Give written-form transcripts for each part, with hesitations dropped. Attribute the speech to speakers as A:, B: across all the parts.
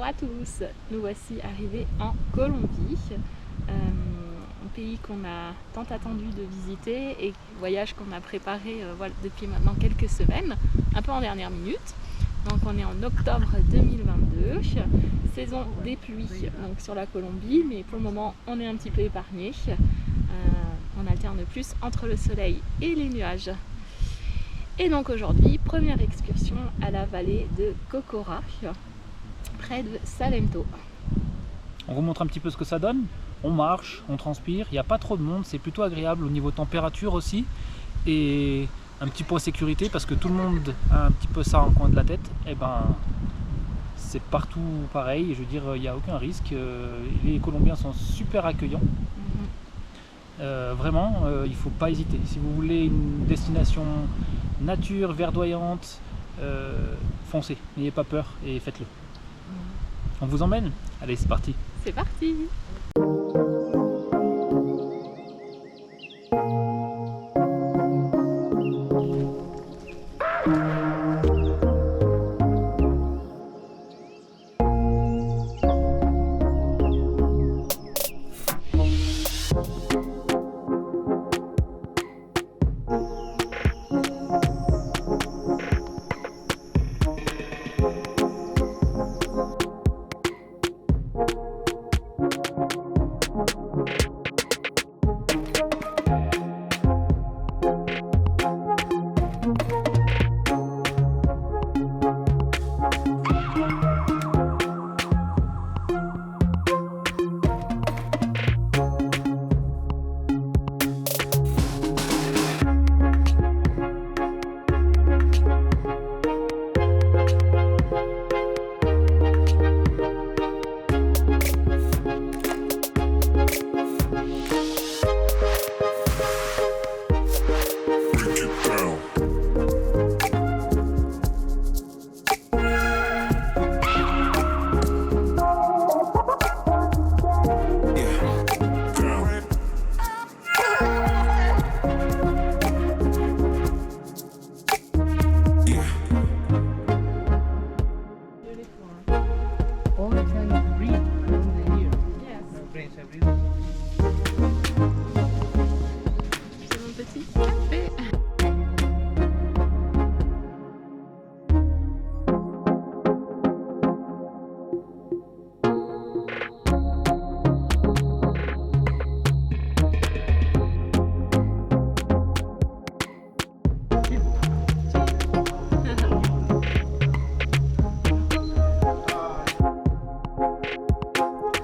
A: à tous, nous voici arrivés en Colombie, un pays qu'on a tant attendu de visiter et voyage qu'on a préparé depuis maintenant quelques semaines, un peu en dernière minute. Donc on est en octobre 2022, saison des pluies donc sur la Colombie, mais pour le moment on est un petit peu épargné. On alterne plus entre le soleil et les nuages. Et donc aujourd'hui, première excursion à la vallée de Cocora, près de Salento.
B: On vous montre un petit peu ce que ça donne. On marche, on transpire, il n'y a pas trop de monde, c'est plutôt agréable au niveau température aussi. Et un petit point sécurité parce que tout le monde a un petit peu ça en coin de la tête. Et ben c'est partout pareil, je veux dire, il n'y a aucun risque. Les Colombiens sont super accueillants. Vraiment, il ne faut pas hésiter. Si vous voulez une destination nature, verdoyante, foncez, n'ayez pas peur et faites-le. On vous emmène? Allez, c'est parti.
A: C'est parti.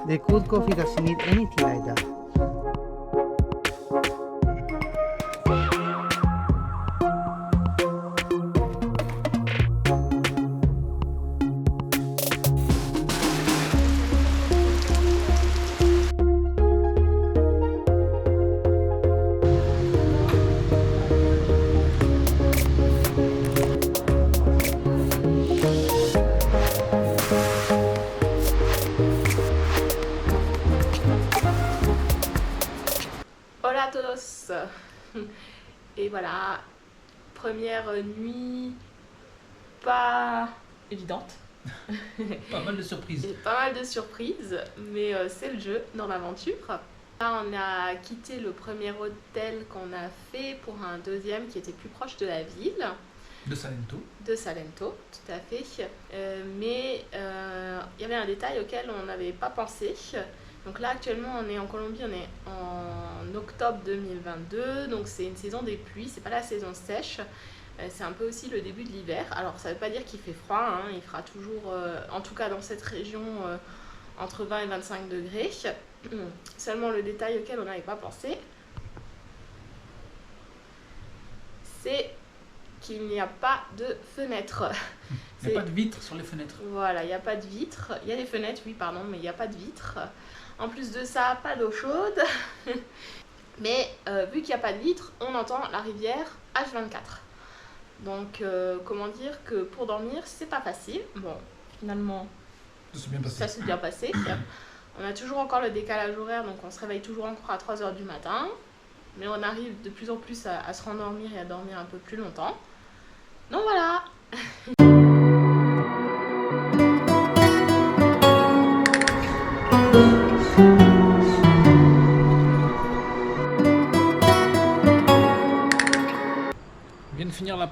C: The cold coffee doesn't need anything like that.
A: Hola a todos. Et voilà, première nuit pas évidente.
B: Pas mal de surprises.
A: Pas mal de surprises, mais c'est le jeu dans l'aventure. Là, on a quitté le premier hôtel qu'on a fait pour un deuxième qui était plus proche de la ville.
B: De Salento.
A: De Salento, tout à fait. Mais il y avait un détail auquel on n'avait pas pensé. Donc là, actuellement, on est en Colombie, on est en octobre 2022, donc c'est une saison des pluies, c'est pas la saison sèche, c'est un peu aussi le début de l'hiver. Alors ça veut pas dire qu'il fait froid, hein, il fera toujours, en tout cas dans cette région, entre 20 et 25 degrés. Seulement le détail auquel on n'avait pas pensé, c'est qu'il n'y a pas de fenêtres.
B: Il n'y a pas de vitres sur les fenêtres.
A: Voilà, il n'y a pas de vitres. Il y a des fenêtres, oui, pardon, mais il n'y a pas de vitres. En plus de ça, pas d'eau chaude. Mais vu qu'il n'y a pas de vitres, on entend la rivière H24. Donc, comment dire que pour dormir, c'est pas facile. Bon, finalement, ça s'est bien passé. On a toujours encore le décalage horaire, donc on se réveille toujours encore à 3h du matin. Mais on arrive de plus en plus à se rendormir et à dormir un peu plus longtemps. Donc voilà.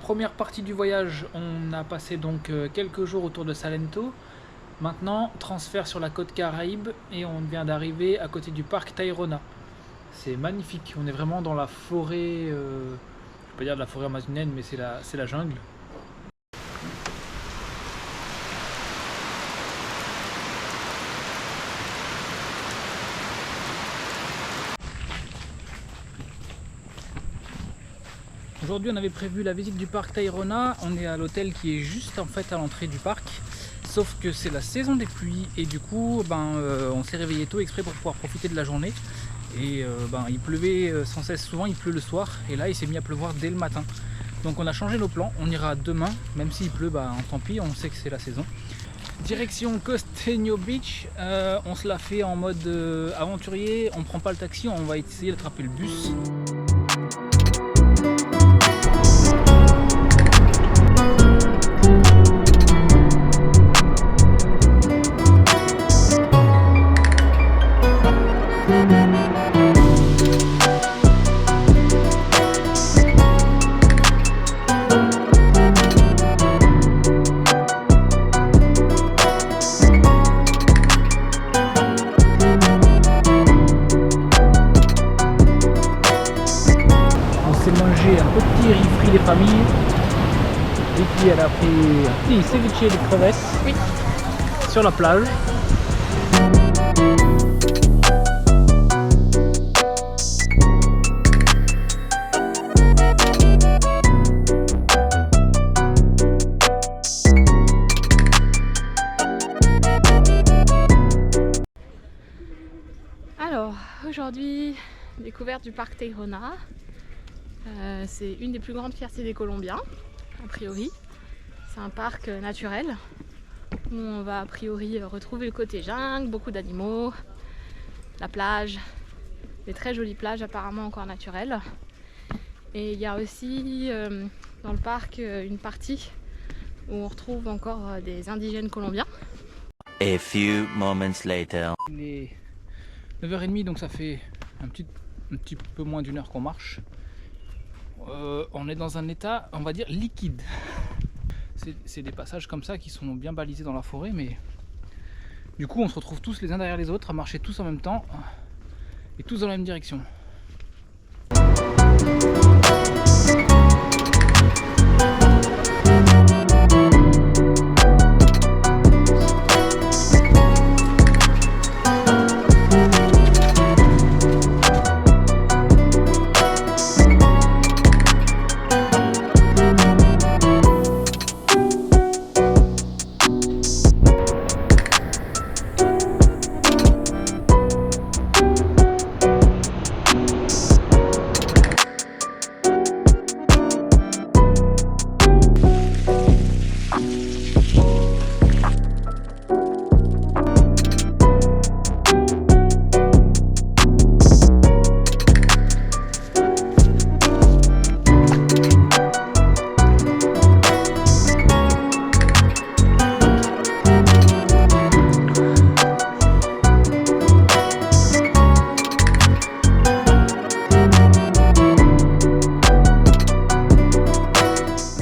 B: première partie du voyage, on a passé donc quelques jours autour de Salento. Maintenant, transfert sur la côte Caraïbe et on vient d'arriver à côté du parc Tayrona. C'est magnifique, on est vraiment dans la forêt, je ne vais pas dire de la forêt amazonienne, mais c'est la jungle. Aujourd'hui on avait prévu la visite du parc Tayrona, on est à l'hôtel qui est juste en fait à l'entrée du parc, sauf que c'est la saison des pluies et du coup on s'est réveillé tôt exprès pour pouvoir profiter de la journée et il pleuvait sans cesse, souvent il pleut le soir et là il s'est mis à pleuvoir dès le matin. Donc on a changé nos plans, on ira demain, même s'il pleut, tant pis, on sait que c'est la saison. Direction Costeño Beach, on se la fait en mode aventurier, on prend pas le taxi, on va essayer d'attraper le bus. Un petit riz frit des familles et puis elle a pris un petit ceviche de crevettes sur la plage.
A: Alors aujourd'hui, découverte du parc Tayrona. C'est une des plus grandes fiertés des Colombiens, a priori. C'est un parc naturel où on va a priori retrouver le côté jungle, beaucoup d'animaux, la plage, des très jolies plages apparemment encore naturelles. Et il y a aussi dans le parc une partie où on retrouve encore des indigènes colombiens.
D: A few moments later.
B: Il est 9h30 donc ça fait un petit peu moins d'une heure qu'on marche. On est dans un état, on va dire, liquide. C'est des passages comme ça qui sont bien balisés dans la forêt, mais du coup on se retrouve tous les uns derrière les autres à marcher tous en même temps et tous dans la même direction.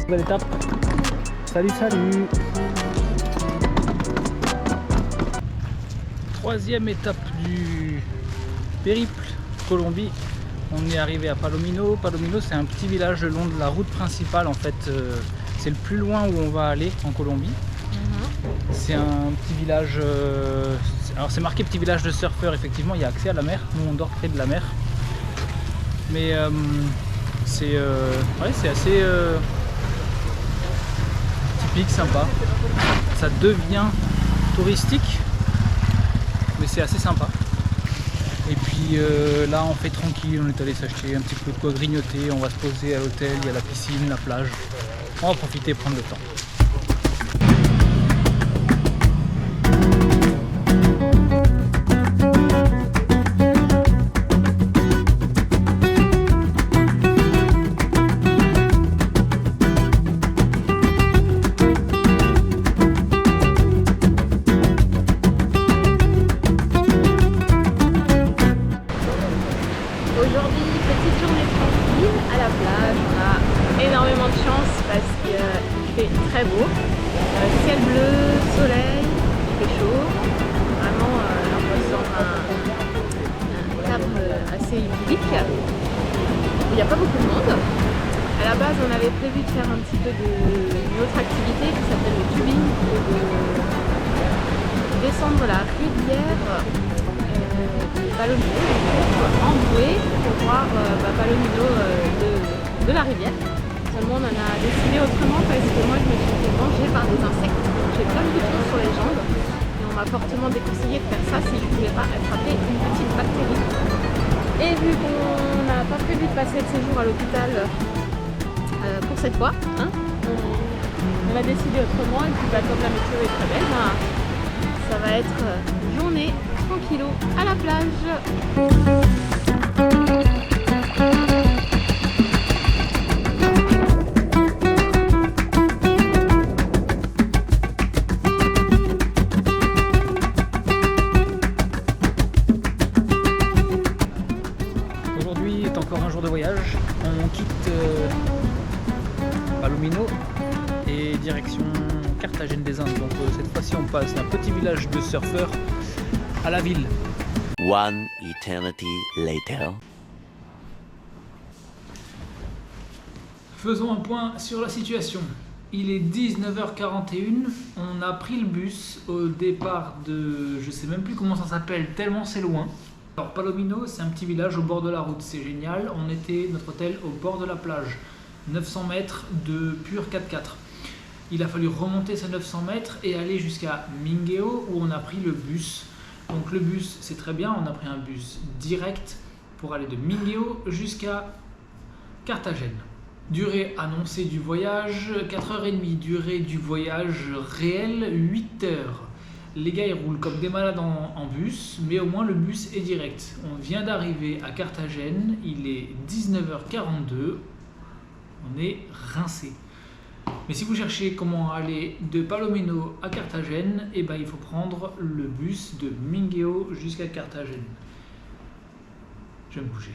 B: Nouvelle étape. Salut, salut. Troisième étape du périple Colombie. On est arrivé à Palomino. Palomino, c'est un petit village le long de la route principale. En fait, c'est le plus loin où on va aller en Colombie. C'est un petit village. Alors, c'est marqué petit village de surfeurs. Effectivement, il y a accès à la mer. Nous, on dort près de la mer. Mais c'est assez typique, sympa. Ça devient touristique, mais c'est assez sympa. Et puis là on fait tranquille, on est allé s'acheter un petit peu de quoi grignoter, on va se poser à l'hôtel, il y a la piscine, la plage. On va profiter et prendre le temps.
A: Aujourd'hui, petite journée tranquille à la plage, on a énormément de chance n'y a pas beaucoup de monde. À la base, on avait prévu de faire un petit peu d'une autre activité qui s'appelle le tubing, de descendre la rivière de Palomino en bouée pour voir Palomino de la rivière. Seulement, on en a décidé autrement parce que moi, je me suis fait manger par des insectes. J'ai plein de boutons sur les jambes et on m'a fortement déconseillé de faire ça si je ne voulais pas attraper une petite bactérie. Et vu qu'on n'a pas prévu de passer le séjour à l'hôpital pour cette fois, hein, on a décidé autrement et puis comme la météo est très belle, ça va être journée tranquillo à la plage.
B: Aujourd'hui est encore un jour de voyage. On quitte Palomino et direction Carthagène des Indes. Donc cette fois-ci on passe d'un petit village de surfeurs à la ville.
D: One eternity later.
B: Faisons un point sur la situation. Il est 19h41, on a pris le bus au départ de... je sais même plus comment ça s'appelle, tellement c'est loin. Alors Palomino, c'est un petit village au bord de la route, c'est génial. On était, notre hôtel, au bord de la plage. 900 mètres de pur 4x4. Il a fallu remonter ces 900 mètres et aller jusqu'à Mingueo où on a pris le bus. Donc le bus, c'est très bien, on a pris un bus direct pour aller de Mingueo jusqu'à Carthagène. Durée annoncée du voyage, 4h30. Durée du voyage réel, 8 heures. Les gars, ils roulent comme des malades en bus, mais au moins le bus est direct. On vient d'arriver à Carthagène, il est 19h42, on est rincé. Mais si vous cherchez comment aller de Palomino à Carthagène, eh ben, il faut prendre le bus de Mingueo jusqu'à Carthagène. Je vais me bouger.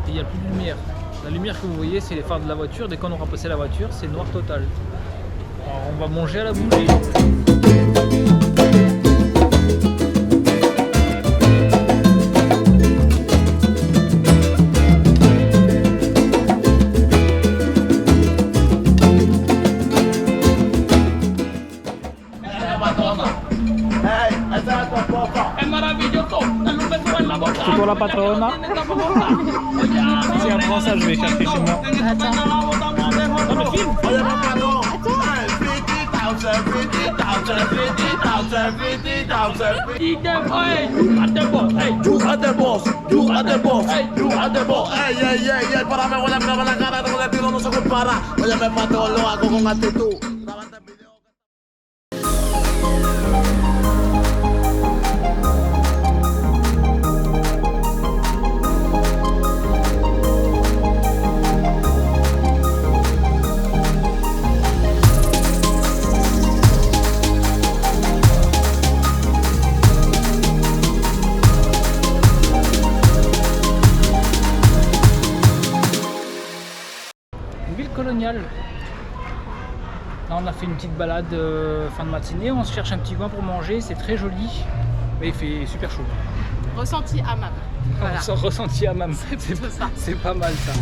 B: Il n'y a plus de lumière. La lumière que vous voyez, c'est les phares de la voiture. Dès qu'on aura passé la voiture, c'est noir total. Alors on va manger à la bougie. C'est pour la patrona. Si on prend ça, je vais chercher chez moi. Coloniale. Là on a fait une petite balade fin de matinée, on se cherche un petit coin pour manger, c'est très joli, mais il fait super chaud.
A: Ressenti hammam. Voilà.
B: Ressenti hammam, c'est pas mal ça.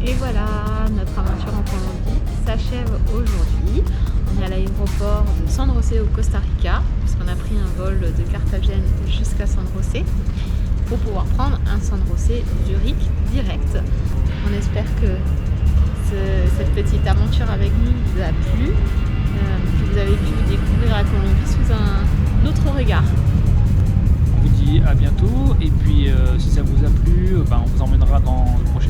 A: Et voilà, Rosset, Zurich direct. On espère que cette petite aventure avec nous vous a plu, que vous avez pu découvrir la Colombie sous un autre regard.
B: On vous dit à bientôt et puis si ça vous a plu, on vous emmènera dans le prochain